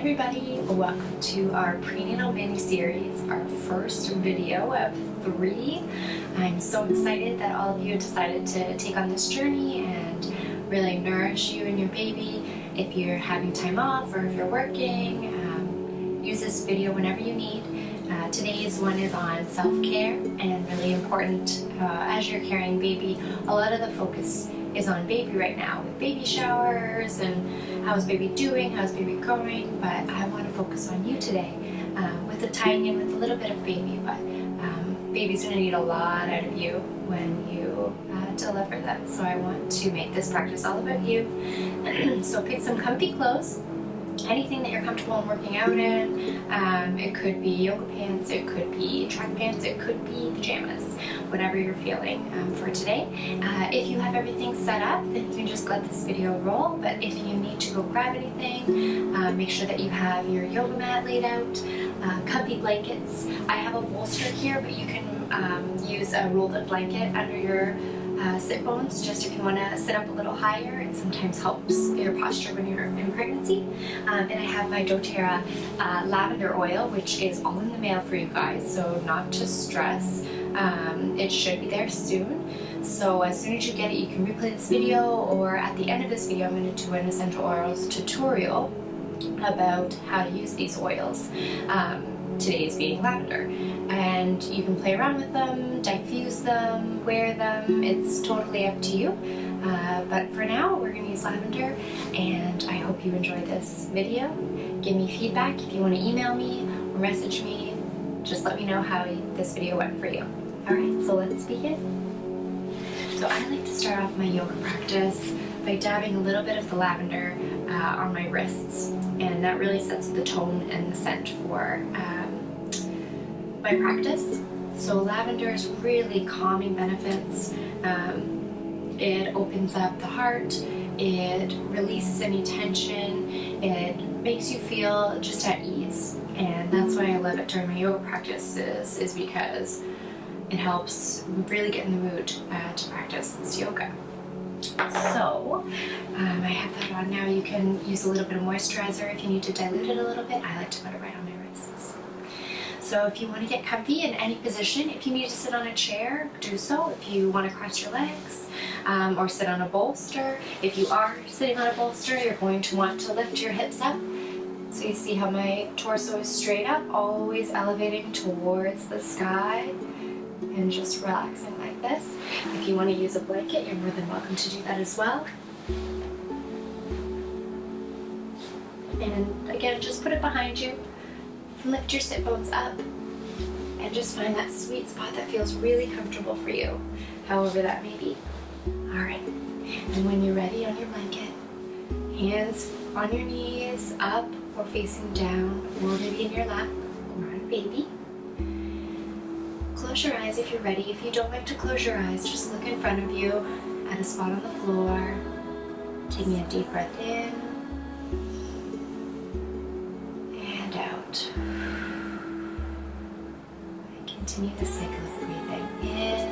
everybody, welcome to our prenatal mini-series, our first video of 3. I'm so excited that all of you decided to take on this journey and really nourish you and your baby. If you're having time off or if you're working, use this video whenever you need. Today's one is on self-care and really important as you're carrying baby. A lot of the focus is on baby right now with baby showers and how's baby doing, how's baby growing, but I want to focus on you today with the tying in with a little bit of baby, but baby's going to need a lot out of you when you deliver them, so I want to make this practice all about you. So pick some comfy clothes, anything that you're comfortable in working out in. It could be yoga pants, it could be track pants, it could be pajamas, whatever you're feeling for today. If you have everything set up, then you can just let this video roll, but if you need to go grab anything, make sure that you have your yoga mat laid out, comfy blankets. I have a bolster here, but you can use a rolled up blanket under your sit bones, just if you want to sit up a little higher. It sometimes helps your posture when you're in pregnancy. And I have my doTERRA lavender oil, which is all in the mail for you guys, so not to stress. It should be there soon. So as soon as you get it, you can replay this video, or at the end of this video I'm going to do an essential oils tutorial about how to use these oils. Today's being lavender, and you can play around with them, diffuse them, wear them, it's totally up to you, but for now we're going to use lavender, and I hope you enjoy this video. Give me feedback if you want to email me or message me. Just let me know how this video went for you. Alright, so let's begin. So I like to start off my yoga practice by dabbing a little bit of the lavender on my wrists, and that really sets the tone and the scent for my practice. So lavender is really calming benefits. It opens up the heart, it releases any tension, it makes you feel just at ease, and that's why I love it during my yoga practices, is because it helps really get in the mood to practice this yoga. So I have that on now. You can use a little bit of moisturizer if you need to dilute it a little bit. I like to put it right on my wrists. So if you want to get comfy in any position, if you need to sit on a chair, do so. If you want to cross your legs or sit on a bolster, if you are sitting on a bolster, you're going to want to lift your hips up. So you see how my torso is straight up, always elevating towards the sky, and just relaxing like this. If you want to use a blanket, you're more than welcome to do that as well. And again, just put it behind you, lift your sit bones up, and just find that sweet spot that feels really comfortable for you, however that may be. Alright, and when you're ready on your blanket, hands on your knees, up or facing down, or maybe in your lap, or on baby. Close your eyes if you're ready. If you don't like to close your eyes, just look in front of you at a spot on the floor. Taking a deep breath in and out. And continue the cycle of breathing in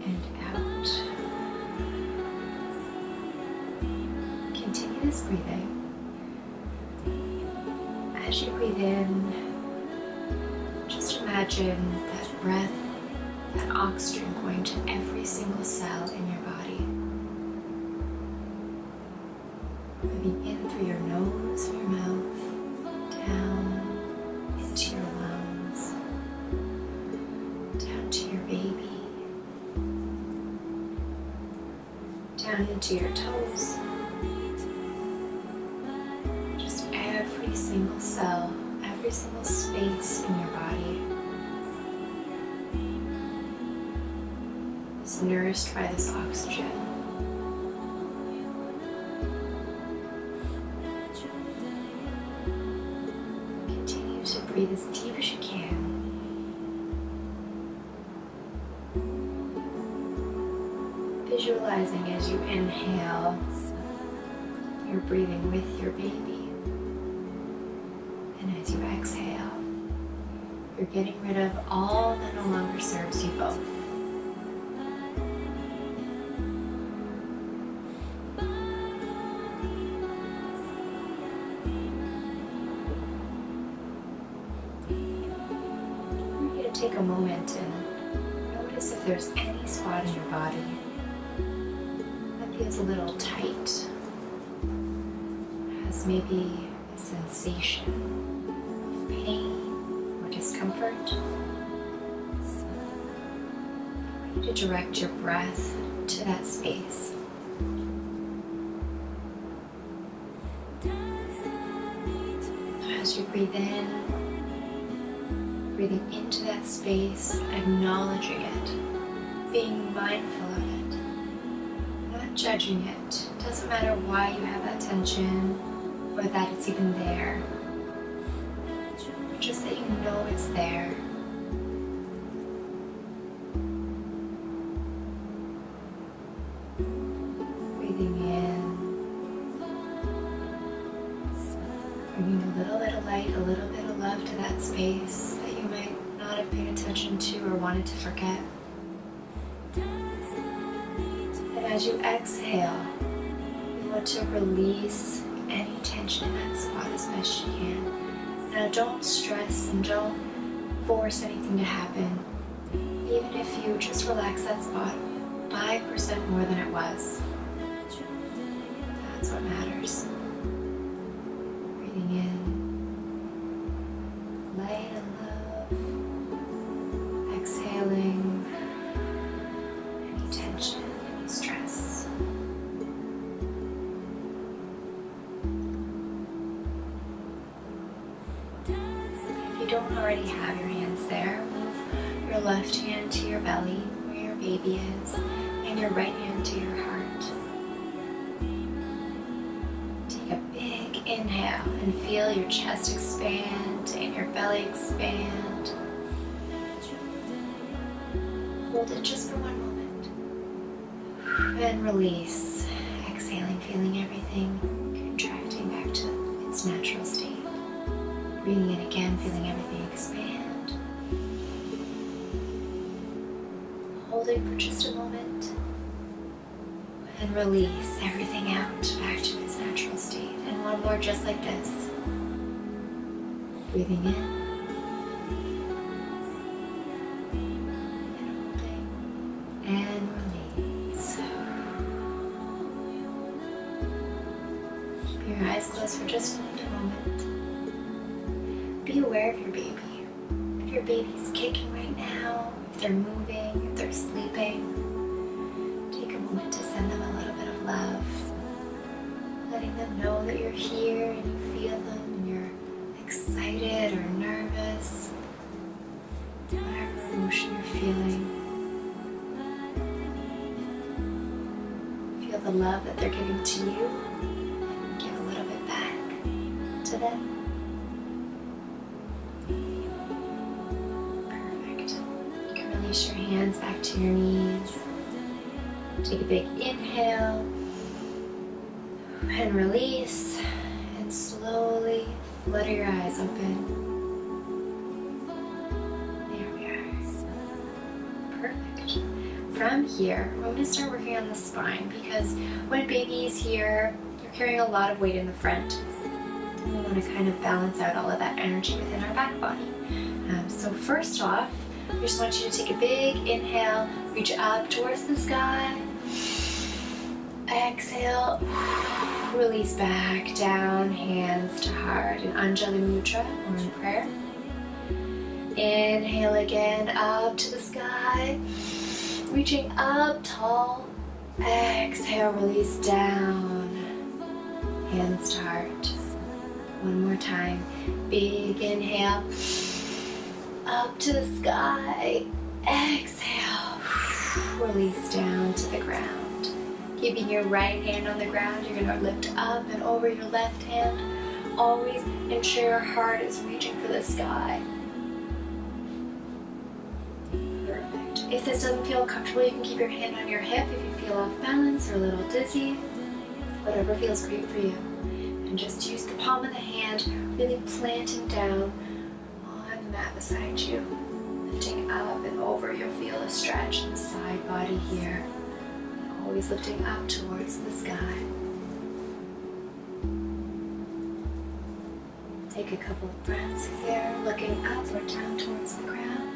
and out. Continue this breathing. As you breathe in, just imagine that breath, that oxygen going to every single cell in your body. Moving in through your nose, your mouth, down into your lungs, down to your baby, down into your toes. Every single cell, every single space in your body is nourished by this oxygen. Continue to breathe as deep as you can. Visualizing as you inhale, you're breathing with your baby. And as you exhale, you're getting rid of all that no longer serves you both. take a moment and notice if there's any spot in your body that feels a little tight, has maybe a sensation of pain or discomfort. I want you to direct your breath to that space. As you breathe in, breathing into that space, acknowledging it, being mindful of it, not judging it. It doesn't matter why you have that tension or that it's even there, just that you know it's there. Breathing in, bringing a little bit of light, a little bit of love to that space that you might not have paid attention to or wanted to forget. And as you exhale, you want to release any tension in that spot as best you can. Now don't stress and don't force anything to happen. Even if you just relax that spot 5% more than it was, that's what matters. Breathing in, light and love. Exhaling any tension, any stress. If you don't already have your hands there, move your left hand to your belly where your baby is and your right hand to your heart. Take a big inhale and feel your chest expand and your belly expand. Hold it just for one moment. And release. Exhaling, feeling everything contracting back to its natural state. Breathing in again, feeling everything expand. Holding for just a moment. And release everything out back to its natural state. And one more just like this. Breathing in. And release. Keep your eyes closed for just a moment. Be aware of your baby. If your baby's kicking right now, if they're moving, if they're sleeping, take a moment to send them a little bit of love. Letting them know that you're here and you feel them and you're excited or nervous. Whatever emotion you're feeling. Feel the love that they're giving to you and give a little bit back to them. Perfect. You can release your hands back to your knees. Take a big inhale and release, and slowly flutter your eyes open. There we are. Perfect. From here, we're going to start working on the spine because when baby is here, you're carrying a lot of weight in the front. And we want to kind of balance out all of that energy within our back body. So first off, I just want you to take a big inhale, reach up towards the sky. Exhale, release back down, hands to heart in Anjali Mudra or in prayer. Inhale again, up to the sky. Reaching up tall. Exhale, release down. Hands to heart. One more time. Big inhale. Up to the sky. Exhale. Release down to the ground. Keeping your right hand on the ground, you're going to lift up and over your left hand. Always ensure your heart is reaching for the sky. Perfect. If this doesn't feel comfortable, you can keep your hand on your hip if you feel off balance or a little dizzy. Whatever feels great for you. And just use the palm of the hand, really planting down on the mat beside you. Lifting up and over, you'll feel a stretch in the side body here. Always lifting up towards the sky. Take a couple of breaths here, looking up or down towards the ground.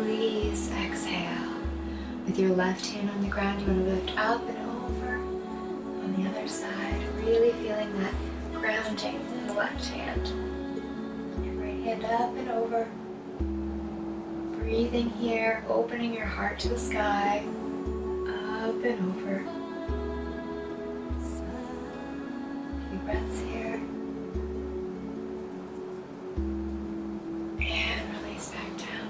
release, exhale. With your left hand on the ground, you want to lift up and over. On the other side, really feeling that grounding in the left hand. Your right hand up and over. Breathing here, opening your heart to the sky. Up and over. A few breaths here. And release back down.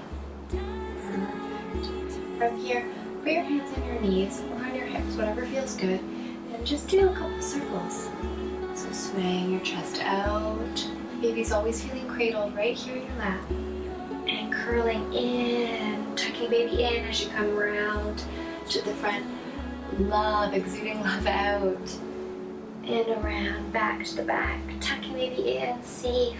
Perfect. From here, put your hands on your knees or on your hips, whatever feels good, and just do a couple circles. So swaying your chest out. Baby's always feeling cradled right here in your lap. And curling in, tucking baby in as you come around to the front. Love, exuding love out. And around, back to the back. Tucking baby in, safe.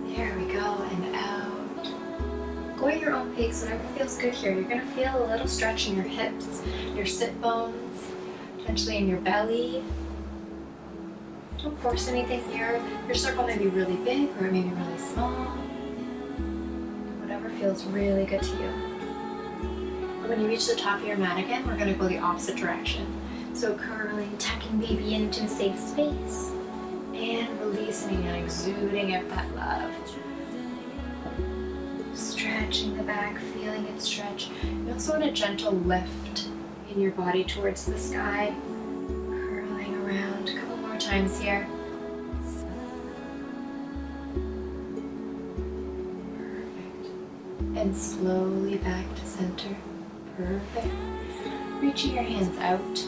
There we go, and out. Go at your own pace, whatever feels good here. You're gonna feel a little stretch in your hips, your sit bones, potentially in your belly. Don't force anything here. Your circle may be really big or it may be really small. Whatever feels really good to you. When you reach the top of your mat again, we're going to go the opposite direction. So curling, tucking baby into a safe space, and releasing and exuding out that love. Stretching the back, feeling it stretch. You also want a gentle lift in your body towards the sky. Curling around a couple more times here. Perfect. And slowly back to center. Perfect. Reaching your hands out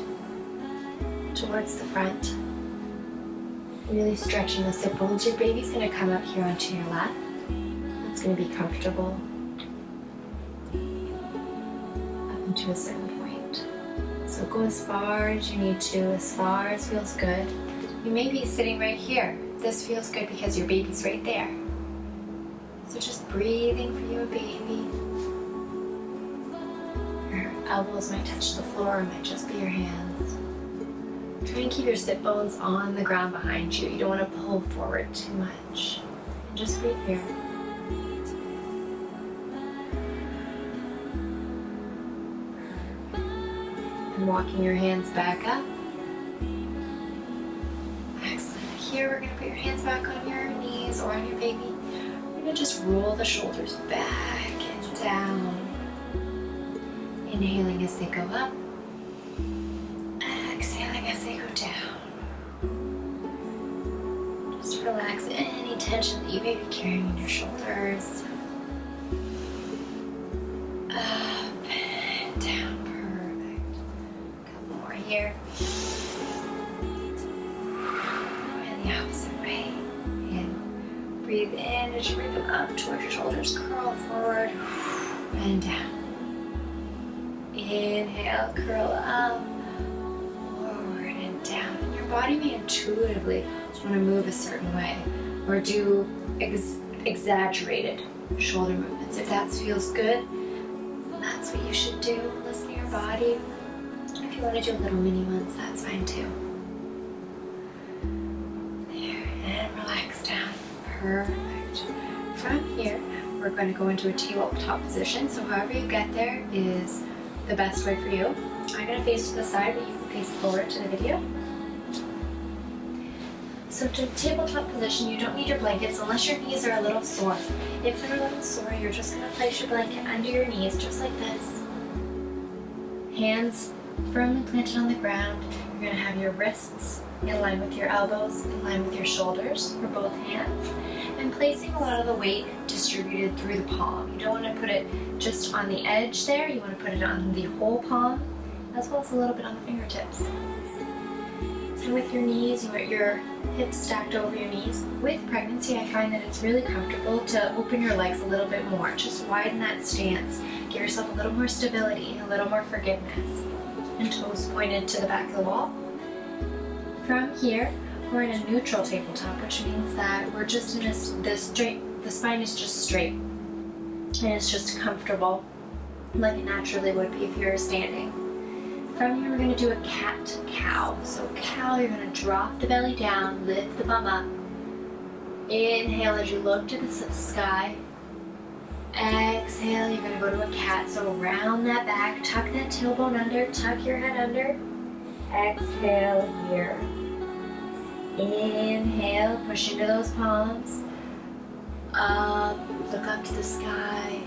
towards the front. Really stretching the sit bones. Your baby's going to come up here onto your lap. It's going to be comfortable up into a certain point. So go as far as you need to, as far as feels good. You may be sitting right here. This feels good because your baby's right there. So just breathing for your baby. Your elbows might touch the floor, it might just be your hands. Try and keep your sit bones on the ground behind you. You don't want to pull forward too much. And just breathe here. And walking your hands back up. Excellent. Here we're going to put your hands back on your knees or on your baby. We're going to just roll the shoulders back and down. Inhaling as they go up. Exhaling as they go down. Just relax any tension that you may be carrying in your shoulders. Up and down. Perfect. A couple more here. And the opposite way. In. Breathe in as you bring them up towards your shoulders. Curl forward and down. Inhale, curl up. Down. And your body may intuitively want to move a certain way or do exaggerated shoulder movements. If that feels good, that's what you should do. Listen to your body. If you want to do little mini ones, that's fine too. There, and relax down. Perfect. From here, we're going to go into a tabletop position. So however you get there is the best way for you. I'm going to face to the side, but you can face forward to the video. So to tabletop position, you don't need your blankets unless your knees are a little sore. If they're a little sore, you're just going to place your blanket under your knees, just like this. Hands firmly planted on the ground. You're going to have your wrists in line with your elbows, in line with your shoulders for both hands, and placing a lot of the weight distributed through the palm. You don't want to put it just on the edge there. You want to put it on the whole palm, as well as a little bit on the fingertips. And with your knees, you want your hips stacked over your knees. With pregnancy, I find that it's really comfortable to open your legs a little bit more. Just widen that stance. Give yourself a little more stability, a little more forgiveness. And toes pointed to the back of the wall. From here, we're in a neutral tabletop, which means that we're just in the spine is just straight. And it's just comfortable, like it naturally would be if you were standing. From here, we're going to do a cat-cow. So cow, you're going to drop the belly down, lift the bum up. Inhale as you look to the sky. Exhale, you're gonna go to a cat. So round that back, tuck that tailbone under, tuck your head under. Exhale here. Inhale, push into those palms. Up, look up to the sky.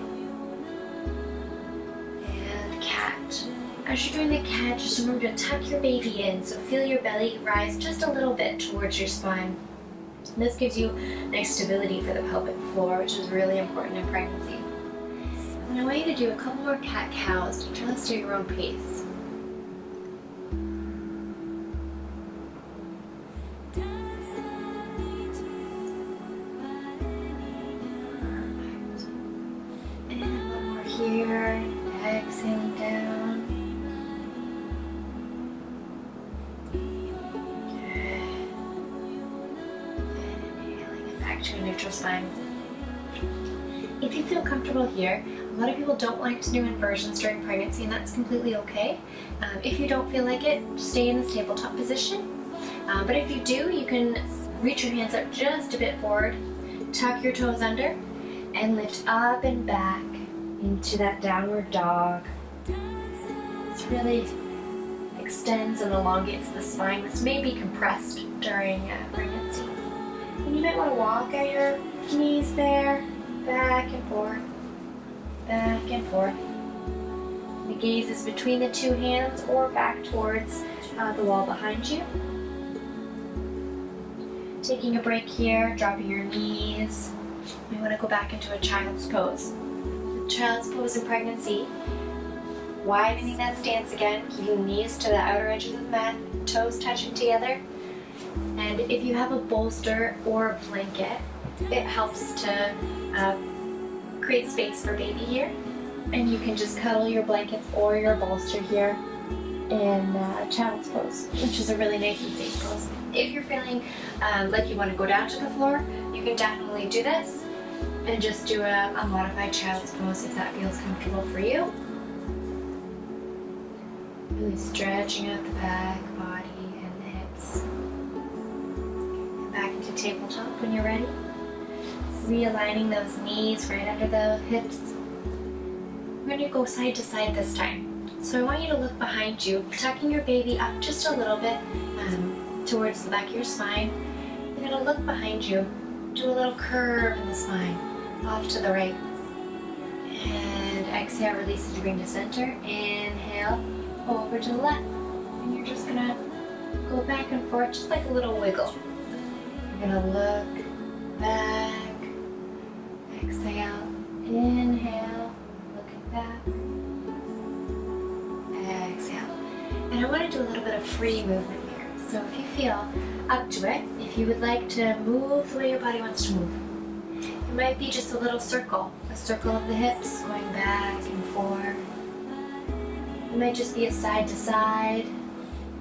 And cat. As you're doing the cat, just remember to tuck your baby in. So feel your belly rise just a little bit towards your spine. And this gives you nice stability for the pelvic floor, which is really important in pregnancy. And I want you to do a couple more cat-cows, just at your own pace. And one more here, exhaling down. To a neutral spine. If you feel comfortable here, a lot of people don't like to do inversions during pregnancy, and that's completely okay. If you don't feel like it, stay in this tabletop position. But if you do, you can reach your hands up just a bit forward, tuck your toes under, and lift up and back into that downward dog. This really extends and elongates the spine, which may be compressed during pregnancy. And you might want to walk at your knees there, back and forth, back and forth. The gaze is between the two hands or back towards the wall behind you. Taking a break here, dropping your knees. You want to go back into a child's pose. Child's pose in pregnancy. Widening that stance again, keeping knees to the outer edges of the mat, toes touching together. And if you have a bolster or a blanket, it helps to create space for baby here. And you can just cuddle your blankets or your bolster here in child's pose, which is a really nice and safe pose. If you're feeling like you want to go down to the floor, you can definitely do this and just do a modified child's pose if that feels comfortable for you. Really stretching out the back, body, and the hips. And back into tabletop when you're ready. Realigning those knees right under the hips. We're going to go side to side this time. So I want you to look behind you, tucking your baby up just a little bit towards the back of your spine. You're going to look behind you, do a little curve in the spine, off to the right. And exhale, release as you bring to center. Inhale, over to the left. And you're just going to go back and forth, just like a little wiggle. You're going to look back. Exhale, inhale, looking back. Exhale. And I want to do a little bit of free movement here. So if you feel up to it, if you would like to move the way your body wants to move, it might be just a little circle, a circle of the hips going back and forth. It might just be a side to side.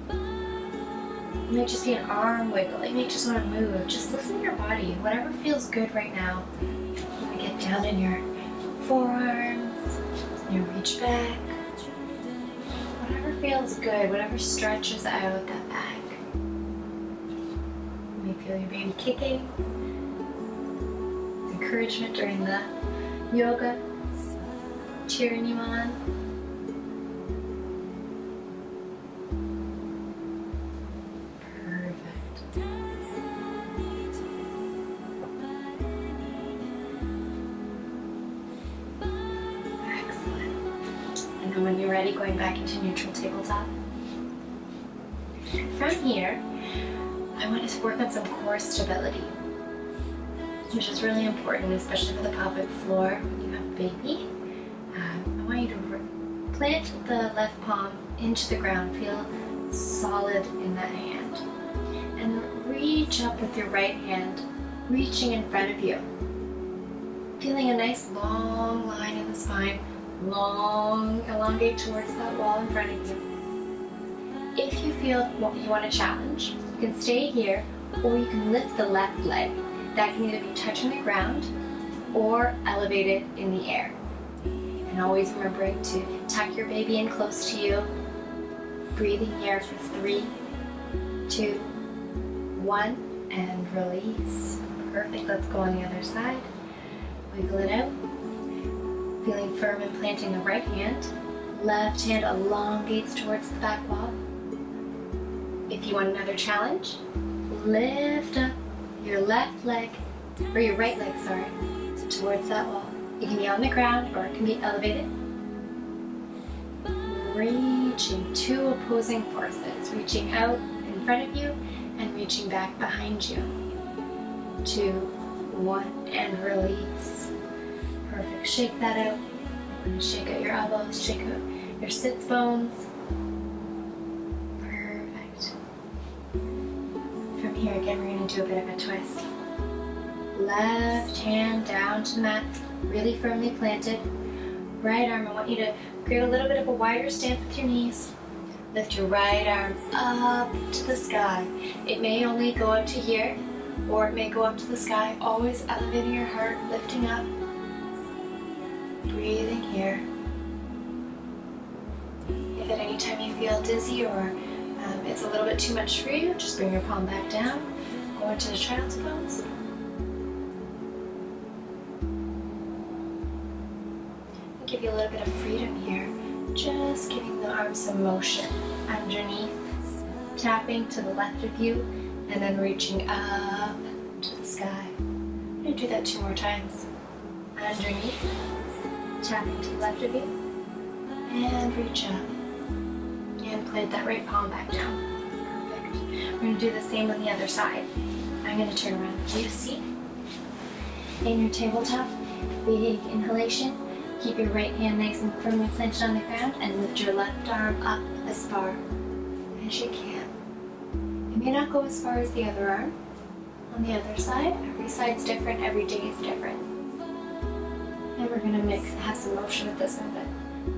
It might just be an arm wiggle. You may just want to move. Just listen to your body. Whatever feels good right now. You want to get down in your forearms. You reach back. Whatever feels good. Whatever stretches out that back. You may feel your baby kicking. It's encouragement during the yoga. Cheering you on. And when you're ready, going back into neutral tabletop. From here, I want to work on some core stability, which is really important, especially for the pelvic floor when you have a baby. I want you to plant the left palm into the ground, feel solid in that hand, and reach up with your right hand, reaching in front of you, feeling a nice long line in the spine. Long, elongate towards that wall in front of you. If you feel you want to challenge, you can stay here or you can lift the left leg. That can either be touching the ground or elevated in the air. And always remembering to tuck your baby in close to you. Breathing here for 3, 2, 1, and release. Perfect. Let's go on the other side. Wiggle it out. Feeling firm and planting the right hand. Left hand elongates towards the back wall. If you want another challenge, lift up your left leg, or your right leg, sorry, towards that wall. It can be on the ground or it can be elevated. Reaching, two opposing forces, reaching out in front of you and reaching back behind you. 2, 1, and release. Perfect. Shake that out. You're going to shake out your elbows, shake out your sits bones. Perfect. From here again, we're going to do a bit of a twist. Left hand down to the mat, really firmly planted. Right arm, I want you to create a little bit of a wider stance with your knees. Lift your right arm up to the sky. It may only go up to here, or it may go up to the sky. Always elevating your heart, lifting up. Breathing here. If at any time you feel dizzy or it's a little bit too much for you, just bring your palm back down. Go into the child's pose. Give you a little bit of freedom here. Just giving the arms some motion underneath, tapping to the left of you, and then reaching up to the sky. I'm going to do that 2 more times. Underneath, tapping to the left of you, and reach up. And plant that right palm back down. Perfect. We're going to do the same on the other side. I'm going to turn around. You see? In your tabletop, big inhalation. Keep your right hand nice and firmly planted on the ground and lift your left arm up as far as you can. You may not go as far as the other arm. On the other side, every side's different, every day is different. And we're going to have some motion with this movement.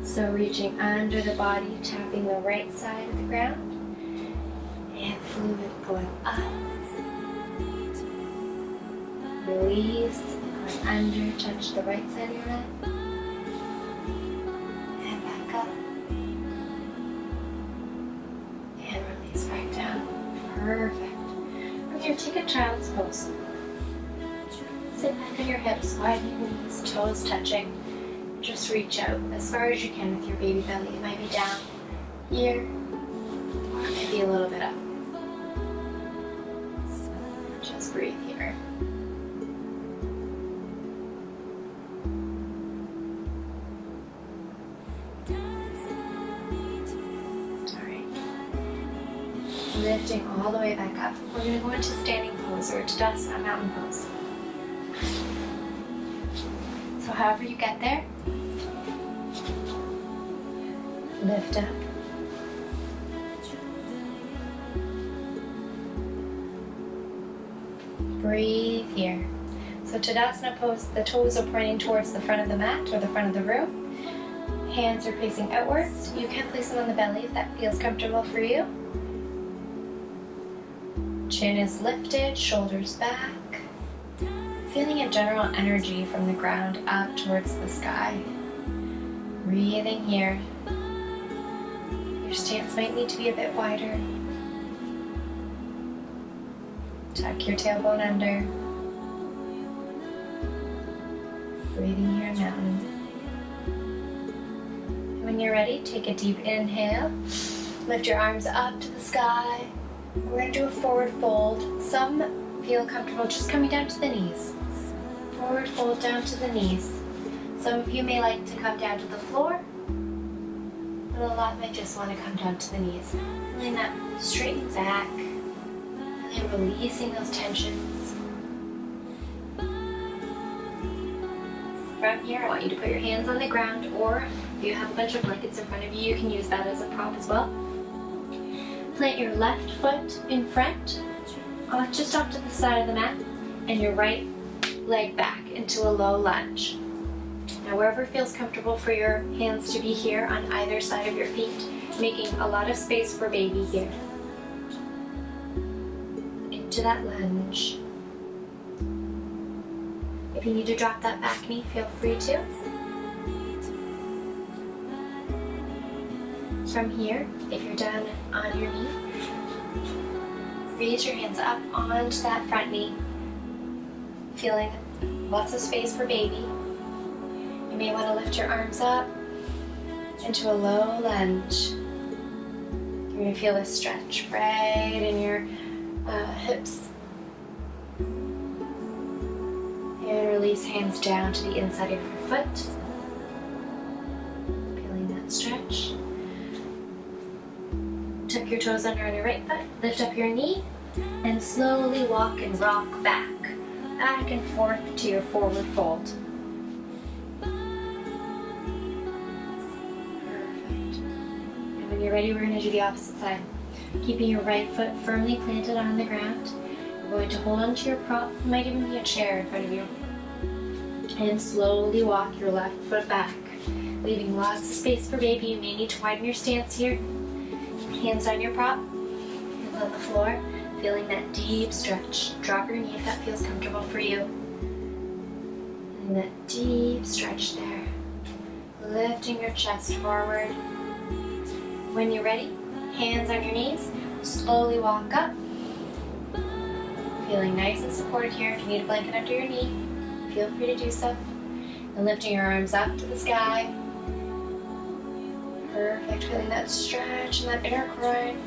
So reaching under the body, tapping the right side of the ground, and fluid going up. Release, going under, touch the right side of your mat. And back up. And release back down. Perfect. From here, take a child's pose. Sit back on your hips, widen your knees, toes touching. Just reach out as far as you can with your baby belly. It might be down here, or it might be a little bit up. Just breathe here. Alright. Lifting all the way back up. We're going to go into standing pose or Tadasana, mountain pose. So however you get there, lift up. Breathe here. So Tadasana pose, the toes are pointing towards the front of the mat or the front of the room. Hands are facing outwards. You can place them on the belly if that feels comfortable for you. Chin is lifted, shoulders back. Feeling a general energy from the ground up towards the sky. Breathing here. Your stance might need to be a bit wider. Tuck your tailbone under. Breathing here, mountain. And when you're ready, take a deep inhale. Lift your arms up to the sky. We're going to do a forward fold. Some feel comfortable just coming down to the knees. Forward fold down to the knees. Some of you may like to come down to the floor, but a lot might just want to come down to the knees. Feeling that straighten back, and releasing those tensions. From here, I want you to put your hands on the ground, or if you have a bunch of blankets in front of you, you can use that as a prop as well. Plant your left foot in front, just off to the side of the mat, and your right leg back into a low lunge. Now wherever feels comfortable for your hands to be here on either side of your feet, making a lot of space for baby here. Into that lunge. If you need to drop that back knee, feel free to. From here, if you're down on your knee, raise your hands up onto that front knee, feeling lots of space for baby. You You may want to lift your arms up into a low lunge. You're going to feel a stretch right in your hips. And release hands down to the inside of your foot. Feeling that stretch. Tuck your toes under on your right foot. Lift up your knee and slowly walk and rock back and forth to your forward fold. Perfect. And when you're ready, we're going to do the opposite side. Keeping your right foot firmly planted on the ground. You're going to hold onto your prop. It might even be a chair in front of you. And slowly walk your left foot back, leaving lots of space for baby. You may need to widen your stance here. Hands on your prop, hands on the floor, feeling that deep stretch. Drop your knee if that feels comfortable for you. And that deep stretch there. Lifting your chest forward. When you're ready, hands on your knees, slowly walk up. Feeling nice and supported here. If you need a blanket under your knee, feel free to do so. And lifting your arms up to the sky. Perfect. Feeling that stretch in that inner groin.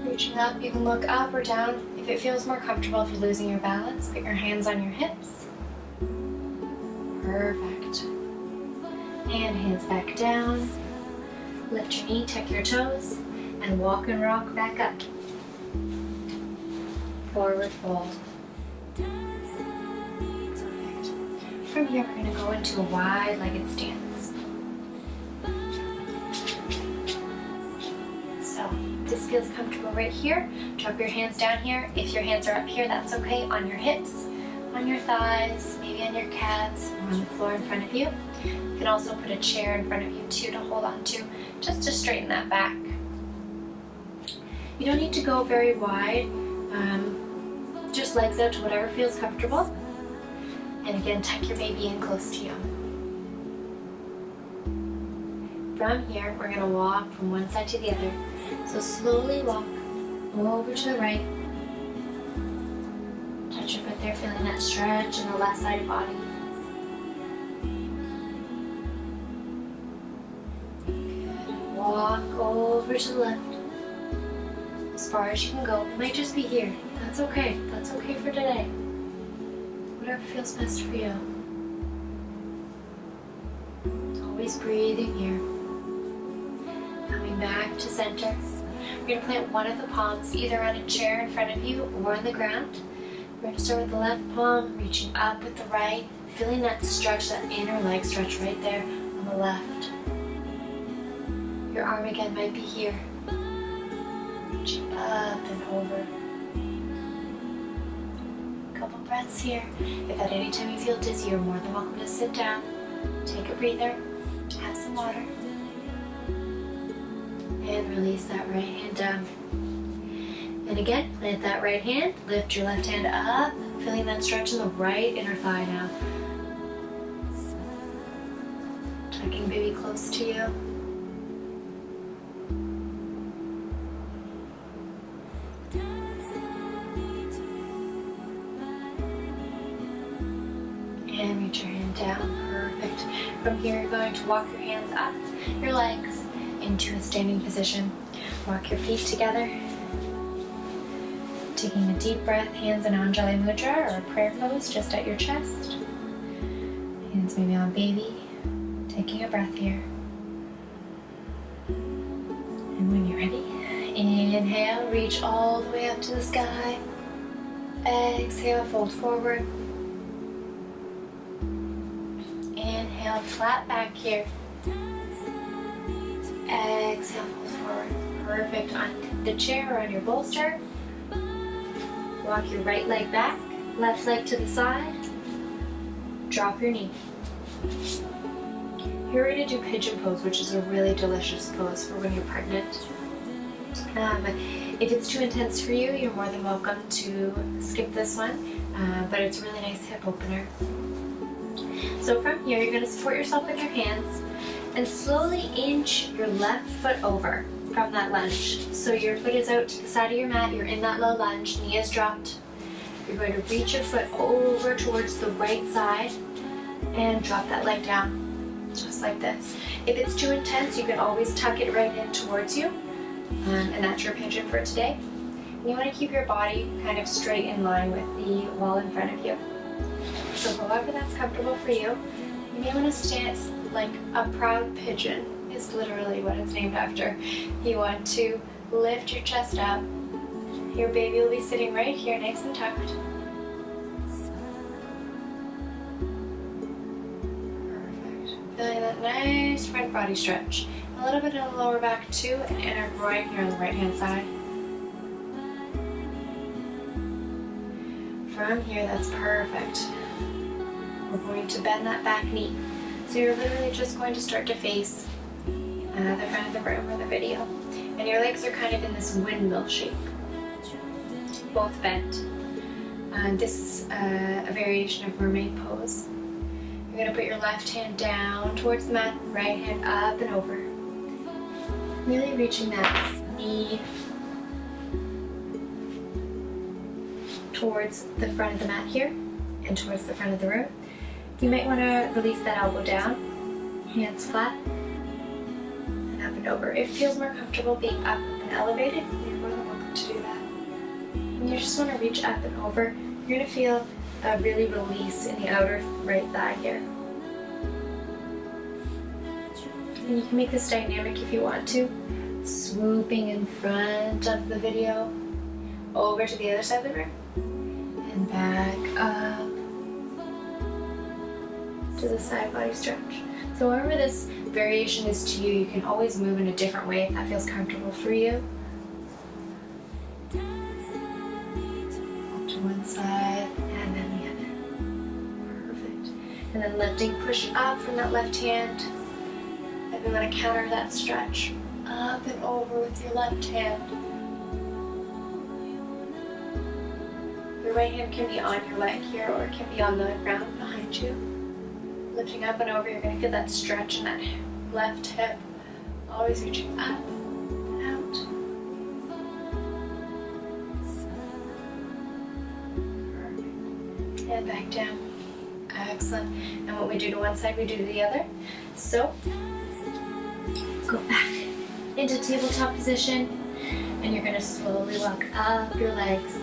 Reaching up. You can look up or down if it feels more comfortable. If you're losing your balance, put your hands on your hips. Perfect. And hands back down. Lift your knee, tuck your toes, and walk and rock back up. Forward fold. Perfect. From here, we're going to go into a wide-legged stance. So, this feels comfortable right here. Drop your hands down here. If your hands are up here, that's okay. On your hips, on your thighs, maybe on your calves, or on the floor in front of you. You can also put a chair in front of you too to hold on to, just to straighten that back. You don't need to go very wide. Just legs out to whatever feels comfortable. And again, tuck your baby in close to you. From here, we're going to walk from one side to the other. So slowly walk over to the right. Touch your foot there, feeling that stretch in the left side of body. Good. Walk over to the left. As far as you can go. It might just be here. That's okay. That's okay for today. Whatever feels best for you. Always breathing here. Coming back to center. We're going to plant one of the palms either on a chair in front of you or on the ground. We're going to start with the left palm, reaching up with the right, feeling that stretch, that inner leg stretch right there on the left. Your arm again might be here. Reaching up and over. Couple breaths here. If at any time you feel dizzy, you're more than welcome to sit down. Take a breather. Have some water. And release that right hand down. And again, plant that right hand. Lift your left hand up. Feeling that stretch in the right inner thigh now. Tucking baby close to you. And reach your hand down. Perfect. From here, you're going to walk your hands up, your legs into a standing position. Walk your feet together. Taking a deep breath, hands in Anjali Mudra or a prayer pose just at your chest. Hands maybe on baby. Taking a breath here. And when you're ready, inhale, reach all the way up to the sky. Exhale, fold forward. Inhale, flat back here. Exhale, fold forward. Perfect. On the chair or on your bolster. Walk your right leg back, left leg to the side. Drop your knee. Here we're going to do pigeon pose, which is a really delicious pose for when you're pregnant. If it's too intense for you, you're more than welcome to skip this one, but it's a really nice hip opener. So from here, you're going to support yourself with your hands and slowly inch your left foot over from that lunge. So your foot is out to the side of your mat, you're in that low lunge, knee is dropped. You're going to reach your foot over towards the right side and drop that leg down, just like this. If it's too intense, you can always tuck it right in towards you, and that's your pigeon for today. And you want to keep your body kind of straight in line with the wall in front of you. So however that's comfortable for you, you may want to stand like a proud pigeon is literally what it's named after. You want to lift your chest up. Your baby will be sitting right here, nice and tucked. Perfect. Feeling that nice front body stretch. A little bit in the lower back too, and inner groin here on the right hand side. From here, that's perfect. We're going to bend that back knee. So you're literally just going to start to face the front of the room or the video. And your legs are kind of in this windmill shape, both bent. This is a variation of mermaid pose. You're going to put your left hand down towards the mat, right hand up and over. Really reaching that knee towards the front of the mat here and towards the front of the room. You might want to release that elbow down, hands flat, and up and over. If it feels more comfortable being up and elevated, you're more than welcome to do that. And you just want to reach up and over. You're going to feel a really release in the outer right thigh here. And you can make this dynamic if you want to, swooping in front of the video, over to the other side of the room, and back up to the side body stretch. So however this variation is to you, you can always move in a different way if that feels comfortable for you. Up to one side and then the other. Perfect. And then lifting, push up from that left hand. And we want to counter that stretch. Up and over with your left hand. Your right hand can be on your leg here or it can be on the ground behind you. Lifting up and over, you're going to feel that stretch in that left hip. Always reaching up and out. Perfect. And back down. Excellent. And what we do to one side, we do to the other. So, go back into tabletop position, and you're going to slowly walk up your legs.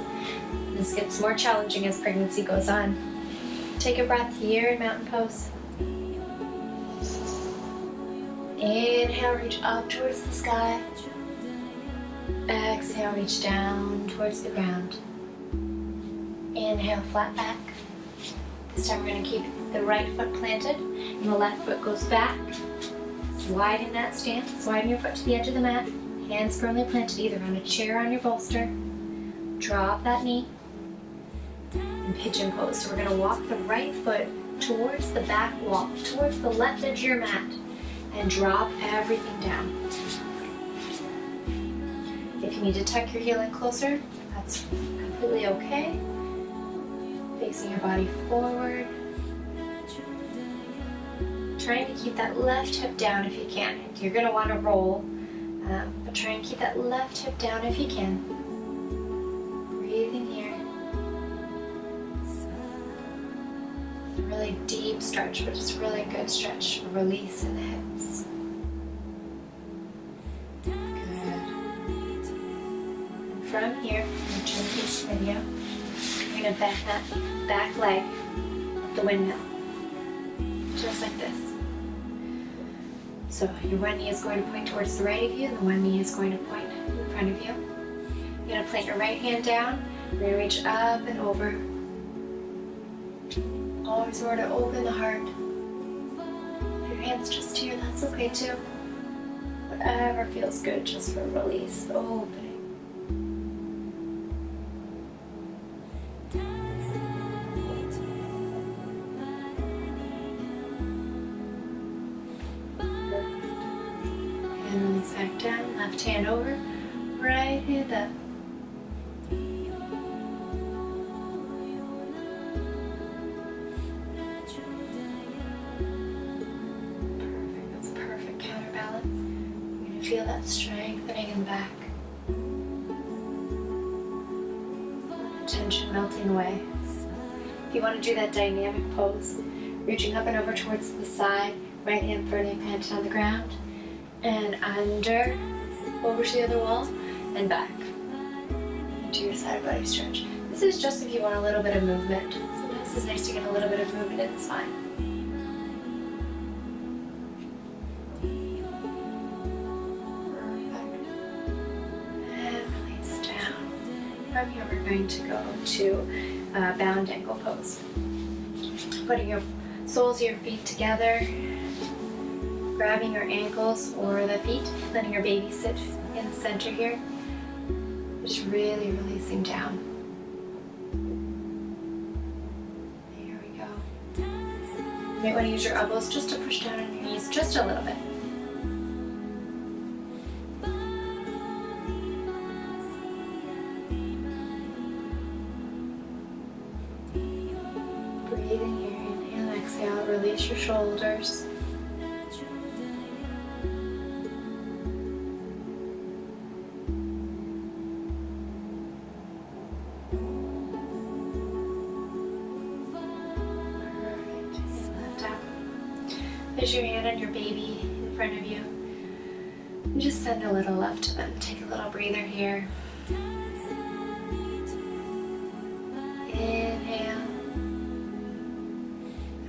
This gets more challenging as pregnancy goes on. Take a breath here in mountain pose. Inhale, reach up towards the sky. Exhale, reach down towards the ground. Inhale, flat back. This time we're going to keep the right foot planted and the left foot goes back. Widen that stance, widen your foot to the edge of the mat. Hands firmly planted either on a chair or on your bolster. Drop that knee. And pigeon pose. So we're going to walk the right foot towards the back wall, towards the left edge of your mat, and drop everything down. If you need to tuck your heel in closer, that's completely okay. Facing your body forward. Trying to keep that left hip down if you can. You're going to want to roll, but try and keep that left hip down if you can. Breathing here. A really deep stretch, but it's really good stretch. Release in the hips. Good. And from here, in the this video, you're going to bend that back leg at the windmill. Just like this. So your one knee is going to point towards the right of you and the one knee is going to point in front of you. You're going to plant your right hand down. You're going to reach up and over. Always remember to open the heart. If your hand's just here, that's okay too. Whatever feels good just for release, opening. And release back down, left hand over, right hand up. Perfect, that's a perfect counterbalance. You're going to feel that strengthening in the back. Tension melting away. If you want to do that dynamic pose, reaching up and over towards the side, right hand firmly planted on the ground, and under, over to the other wall, and back into your side body stretch. This is just if you want a little bit of movement. Sometimes it's nice to get a little bit of movement in the spine. Perfect. And release down. From here we're going to go to bound ankle pose. Putting your soles of your feet together, grabbing your ankles or the feet, letting your baby sit in the center here. Just really releasing down. Here we go. You might want to use your elbows just to push down on your knees just a little bit. Breathing here, inhale, exhale, release your shoulders. Place your hand on your baby in front of you and just send a little love to them. Take a little breather here. Inhale.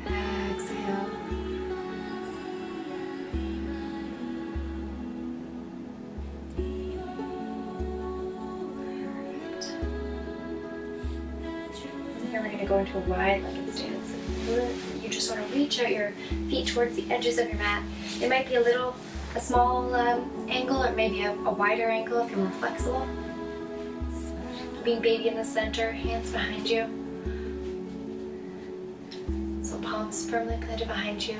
Exhale. Perfect. Here we're going to go into a wide-legged stance. You just want to reach out your feet towards the edges of your mat. It might be a small angle, or maybe a wider angle if you're more flexible. Keeping baby in the center, hands behind you. So palms firmly planted behind you.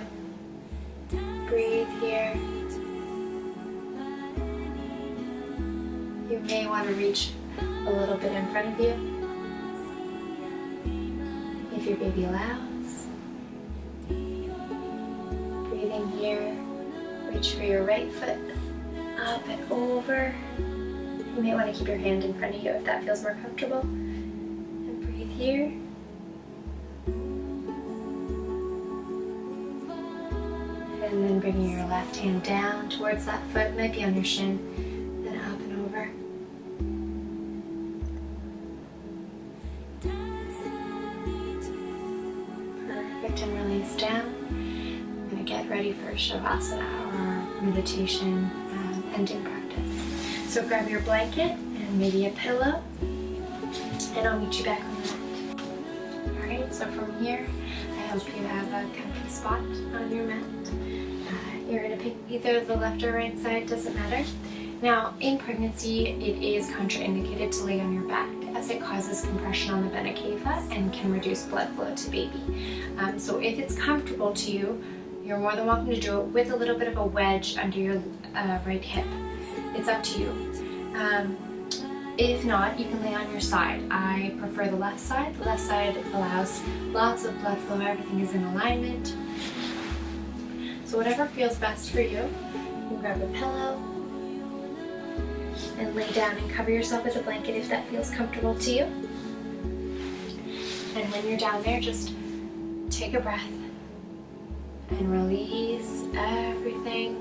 Breathe here. You may want to reach a little bit in front of you, if your baby allows. Breathing here, reach for your right foot, up and over. You may want to keep your hand in front of you if that feels more comfortable. And breathe here. And then bringing your left hand down towards that foot, it might be on your shin, then up and over. Perfect, and release down. Get ready for Shavasana or meditation ending practice. So grab your blanket and maybe a pillow, and I'll meet you back on the mat. Alright, so from here, I hope you have a comfy spot on your mat. You're going to pick either the left or right side, doesn't matter. Now, in pregnancy, it is contraindicated to lay on your back as it causes compression on the vena cava and can reduce blood flow to baby. So if it's comfortable to you, you're more than welcome to do it with a little bit of a wedge under your right hip. It's up to you. If not, you can lay on your side. I prefer the left side. The left side allows lots of blood flow. Everything is in alignment. So whatever feels best for you, you can grab a pillow and lay down and cover yourself with a blanket if that feels comfortable to you. And when you're down there, just take a breath and release everything.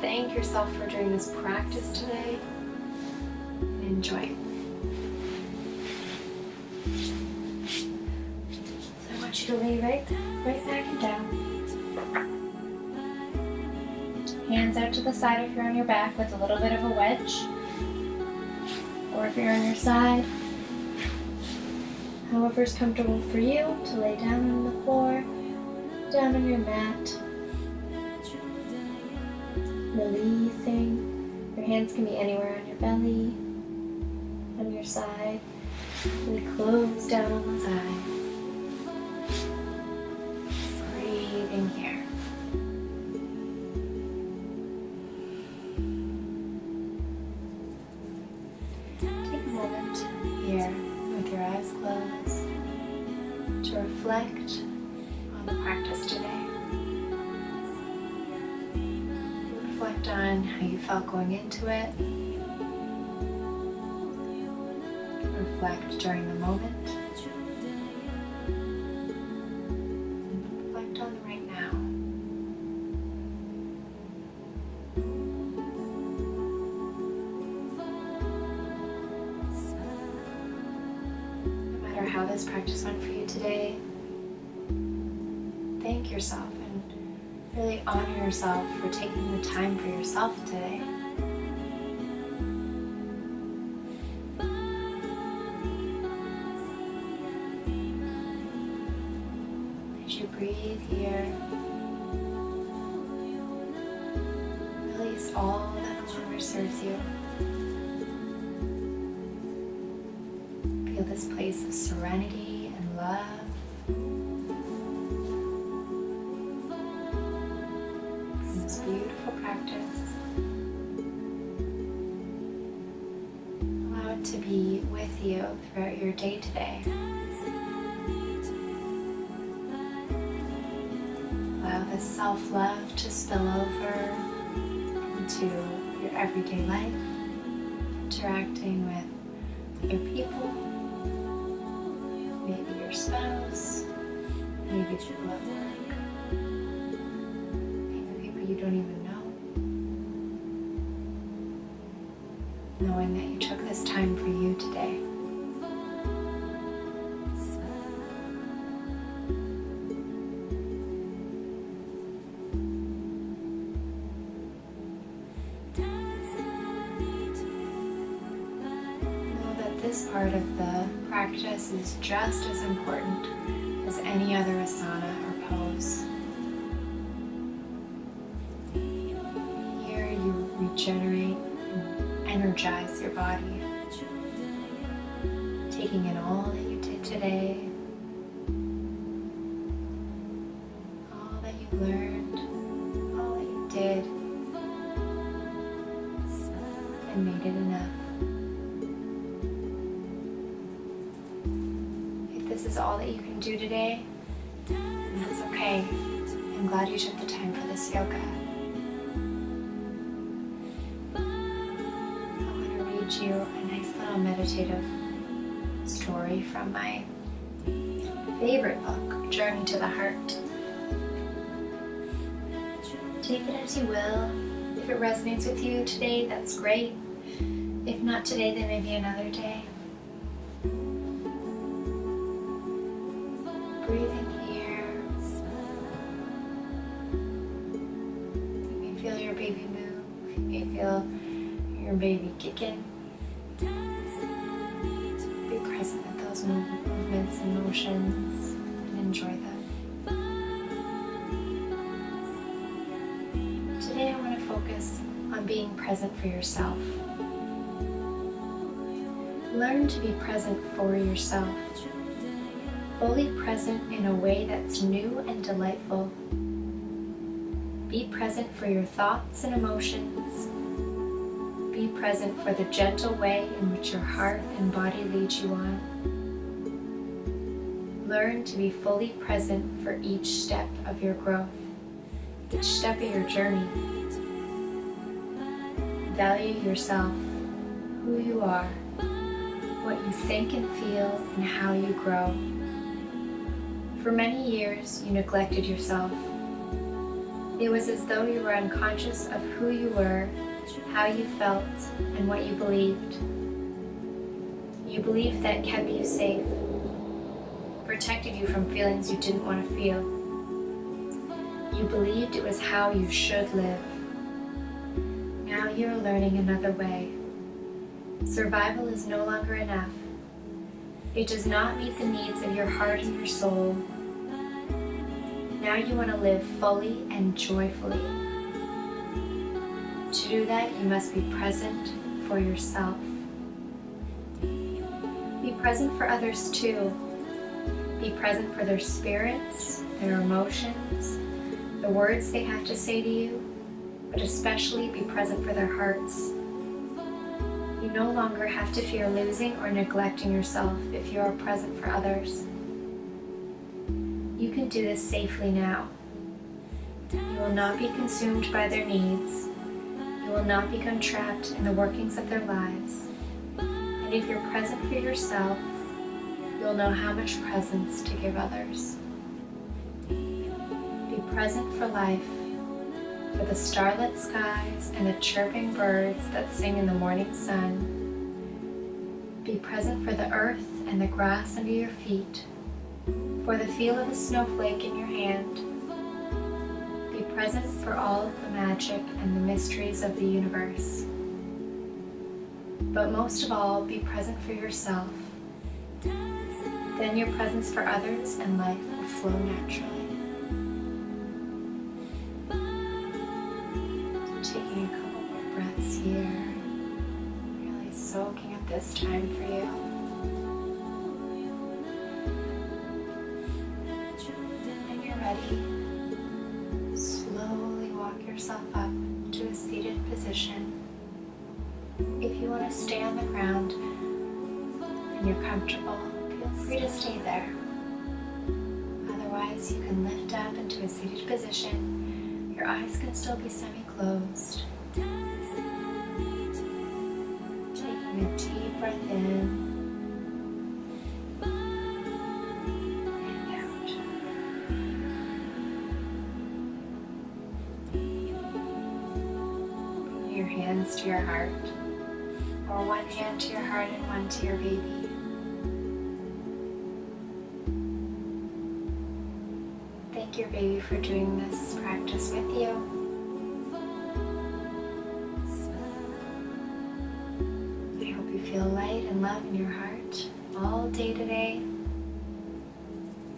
Thank yourself for doing this practice today. Enjoy. So I want you to lay right back and down. Hands out to the side if you're on your back with a little bit of a wedge. Or if you're on your side, however's comfortable for you, to lay down on the floor, down on your mat. Releasing. Your hands can be anywhere on your belly, on your side. Really close down on the sides. Breathing here. Take a moment here with your eyes closed to reflect on the practice today. Reflect on how you felt going into it. Reflect during the moment. Reflect on this practice went for you today. Thank yourself and really honor yourself for taking the time for yourself today. As you breathe here, release all that no longer serves you. Feel this place of serenity and love. From this beautiful practice. Allow it to be with you throughout your day today. Allow this self-love to spill over into your everyday life, interacting with other people, maybe your spouse, maybe people at work, maybe people you don't even know, knowing that you took this time for you today. This part of the practice is just as important as any other asana or pose. Here you regenerate and energize your body, taking in all that you did today, all that you learned, all that you did, and made it enough. This is all that you can do today, and that's okay. I'm glad you took the time for this yoga. I want to read you a nice little meditative story from my favorite book, Journey to the Heart. Take it as you will. If it resonates with you today, that's great. If not today, then maybe another day. Breathe in here. You may feel your baby move. You may feel your baby kicking. Be present with those movements and motions and enjoy them. Today I want to focus on being present for yourself. Learn to be present for yourself. Fully present in a way that's new and delightful. Be present for your thoughts and emotions. Be present for the gentle way in which your heart and body lead you on. Learn to be fully present for each step of your growth, each step of your journey. Value yourself, who you are, what you think and feel, and how you grow. For many years, you neglected yourself. It was as though you were unconscious of who you were, how you felt, and what you believed. You believed that kept you safe, protected you from feelings you didn't want to feel. You believed it was how you should live. Now you're learning another way. Survival is no longer enough. It does not meet the needs of your heart and your soul. Now you want to live fully and joyfully. To do that, you must be present for yourself. Be present for others too. Be present for their spirits, their emotions, the words they have to say to you, but especially be present for their hearts. You no longer have to fear losing or neglecting yourself if you are present for others. You can do this safely now. You will not be consumed by their needs. You will not become trapped in the workings of their lives. And if you're present for yourself, you'll know how much presence to give others. Be present for life, for the starlit skies and the chirping birds that sing in the morning sun. Be present for the earth and the grass under your feet, for the feel of a snowflake in your hand. Be present for all of the magic and the mysteries of the universe. But most of all, be present for yourself. Then your presence for others and life will flow naturally. Taking a couple more breaths here, really soaking up this time for you. When you're ready, slowly walk yourself up to a seated position. If you want to stay on the ground and you're comfortable, feel free to stay there. Otherwise, you can lift up into a seated position. Your eyes can still be semi-closed. Taking a deep breath in and out. Bring your hands to your heart, or one hand to your heart and one to your baby. Thank your baby for doing this practice with you. I hope you feel light and love in your heart all day today.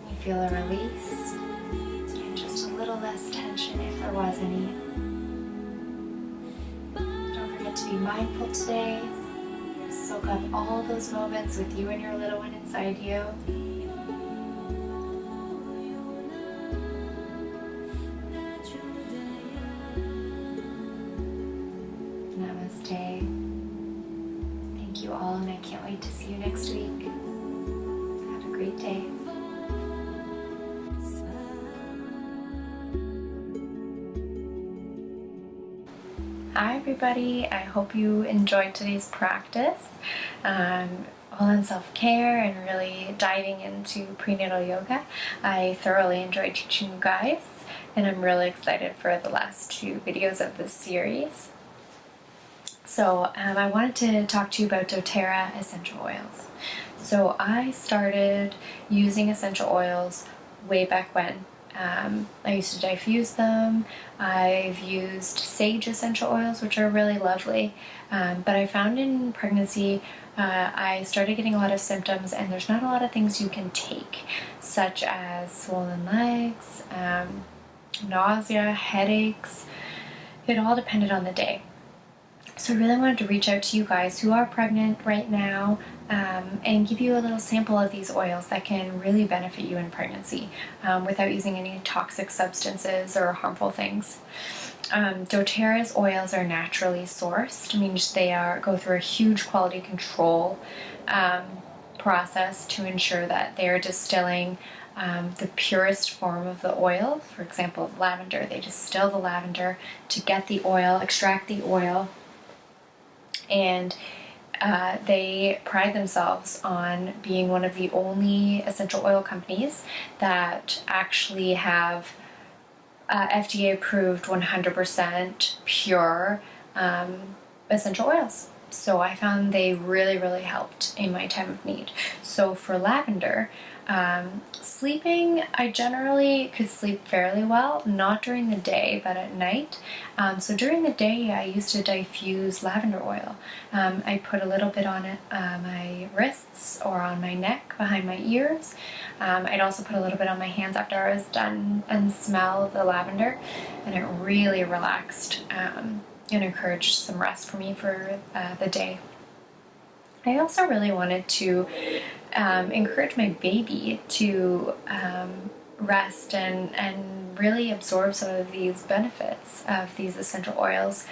You feel a release and just a little less tension if there was any. Don't forget to be mindful today. Soak up all those moments with you and your little one inside you. Namaste. Thank you all, and I can't wait to see you next week. Have a great day. Hi everybody, I hope you enjoyed today's practice. All on self-care and really diving into prenatal yoga. I thoroughly enjoyed teaching you guys, and I'm really excited for the last 2 videos of this series. So I wanted to talk to you about doTERRA essential oils. So I started using essential oils way back when. I used to diffuse them. I've used sage essential oils, which are really lovely. But I found in pregnancy, I started getting a lot of symptoms, and there's not a lot of things you can take, such as swollen legs, nausea, headaches. It all depended on the day. So I really wanted to reach out to you guys who are pregnant right now and give you a little sample of these oils that can really benefit you in pregnancy without using any toxic substances or harmful things. doTERRA's oils are naturally sourced, means they go through a huge quality control process to ensure that they're distilling the purest form of the oil. For example, lavender, they distill the lavender to get the oil, extract the oil, and they pride themselves on being one of the only essential oil companies that actually have FDA approved 100% pure essential oils. So I found they really, really helped in my time of need. So for lavender, sleeping, I generally could sleep fairly well, not during the day, but at night. So during the day, I used to diffuse lavender oil. I put a little bit on it, my wrists or on my neck, behind my ears. I'd also put a little bit on my hands after I was done and smell the lavender, and it really relaxed and encouraged some rest for me for the day. I also really wanted to encourage my baby to rest and really absorb some of these benefits of these essential oils.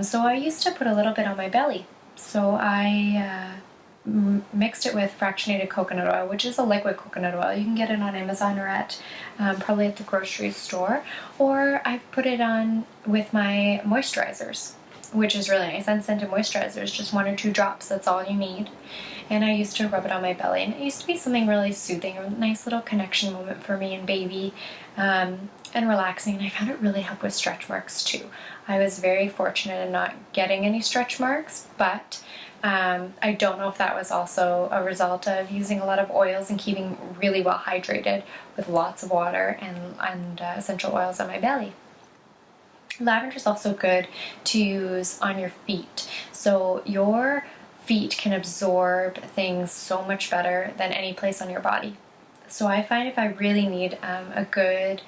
So I used to put a little bit on my belly. So I mixed it with fractionated coconut oil, which is a liquid coconut oil. You can get it on Amazon or at probably at the grocery store. Or I've put it on with my moisturizers, which is really nice. Unscented moisturizers, just 1 or 2 drops, that's all you need. And I used to rub it on my belly, and it used to be something really soothing, a nice little connection moment for me and baby, and relaxing. And I found it really helped with stretch marks too. I was very fortunate in not getting any stretch marks, but I don't know if that was also a result of using a lot of oils and keeping really well hydrated with lots of water and essential oils on my belly. Lavender is also good to use on your feet. So your feet can absorb things so much better than any place on your body. So I find if I really need a good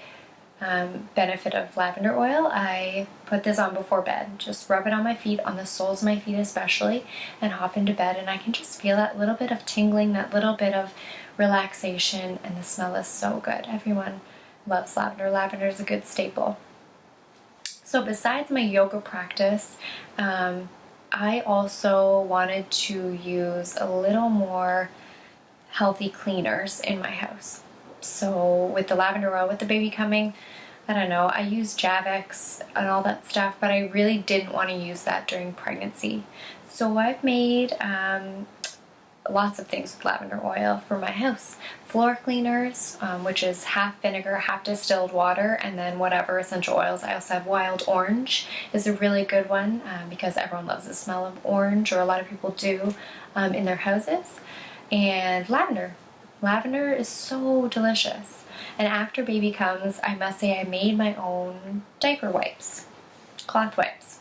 benefit of lavender oil, I put this on before bed. Just rub it on my feet, on the soles of my feet especially, and hop into bed, and I can just feel that little bit of tingling, that little bit of relaxation, and the smell is so good. Everyone loves lavender. Lavender is a good staple. So besides my yoga practice, I also wanted to use a little more healthy cleaners in my house. So with the lavender oil, with the baby coming, I don't know, I use Javex and all that stuff, but I really didn't want to use that during pregnancy. So I've made lots of things with lavender oil for my house. Floor cleaners, which is half vinegar, half distilled water, and then whatever essential oils. I also have wild orange is a really good one because everyone loves the smell of orange, or a lot of people do in their houses. And lavender. Lavender is so delicious. And after baby comes, I must say I made my own diaper wipes, cloth wipes.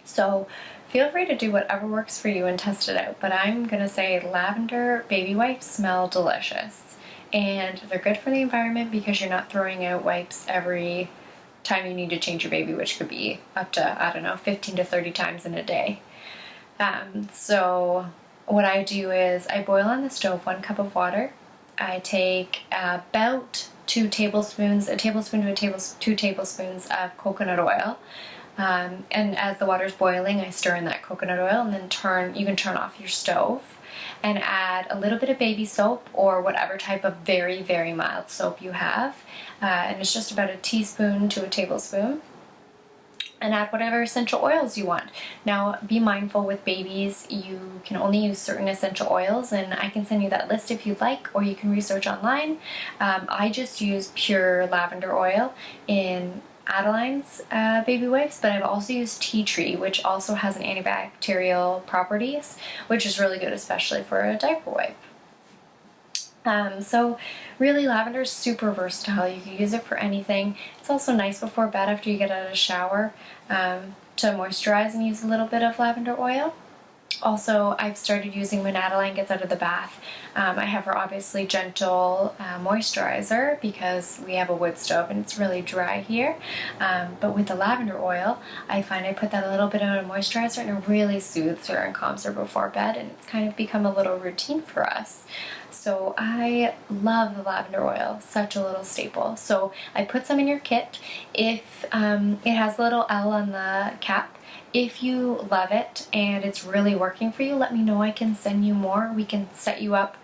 So feel free to do whatever works for you and test it out, but I'm gonna say lavender baby wipes smell delicious. And they're good for the environment because you're not throwing out wipes every time you need to change your baby, which could be up to, I don't know, 15 to 30 times in a day. So what I do is I boil on the stove 1 cup of water. I take about 2 tablespoons, a tablespoon to 2 tablespoons of coconut oil. And as the water's boiling, I stir in that coconut oil, and then you can turn off your stove and add a little bit of baby soap or whatever type of very, very mild soap you have. And it's just about a teaspoon to a tablespoon. And add whatever essential oils you want. Now, be mindful with babies, you can only use certain essential oils, and I can send you that list if you'd like, or you can research online. I just use pure lavender oil in Adeline's baby wipes, but I've also used tea tree, which also has an antibacterial properties, which is really good, especially for a diaper wipe. So really, lavender is super versatile. You can use it for anything. It's also nice before bed after you get out of the shower to moisturize and use a little bit of lavender oil. Also, I've started using when Adeline gets out of the bath. I have her obviously gentle moisturizer because we have a wood stove and it's really dry here. But with the lavender oil, I find I put that a little bit of a moisturizer and it really soothes her and calms her before bed, and it's kind of become a little routine for us. So I love the lavender oil, such a little staple. So I put some in your kit. If it has a little L on the cap. If you love it and it's really working for you, let me know. I can send you more. We can set you up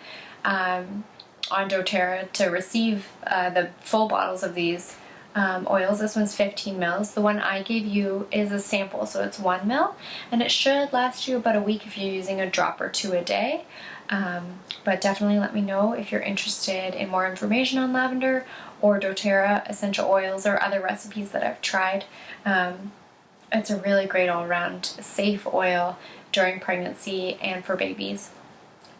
on doTERRA to receive the full bottles of these oils. This one's 15 mils. The one I gave you is a sample, so it's 1 mil, and it should last you about a week if you're using a drop or 2 a day. But definitely let me know if you're interested in more information on lavender or doTERRA essential oils or other recipes that I've tried. It's a really great all-around safe oil during pregnancy and for babies.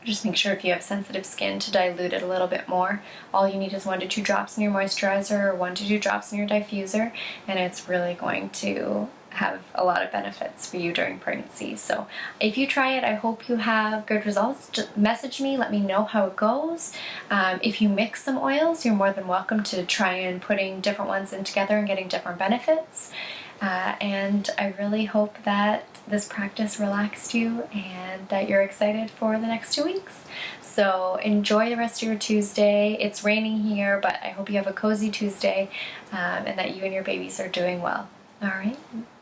Just make sure if you have sensitive skin to dilute it a little bit more. All you need is 1 to 2 drops in your moisturizer or 1 to 2 drops in your diffuser, and it's really going to have a lot of benefits for you during pregnancy. So if you try it, I hope you have good results. Just message me, let me know how it goes. If you mix some oils, you're more than welcome to try and putting different ones in together and getting different benefits. And I really hope that this practice relaxed you and that you're excited for the next 2 weeks. So enjoy the rest of your Tuesday. It's raining here, but I hope you have a cozy Tuesday and that you and your babies are doing well. All right.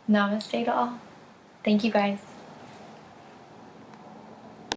Namaste to all. Thank you guys.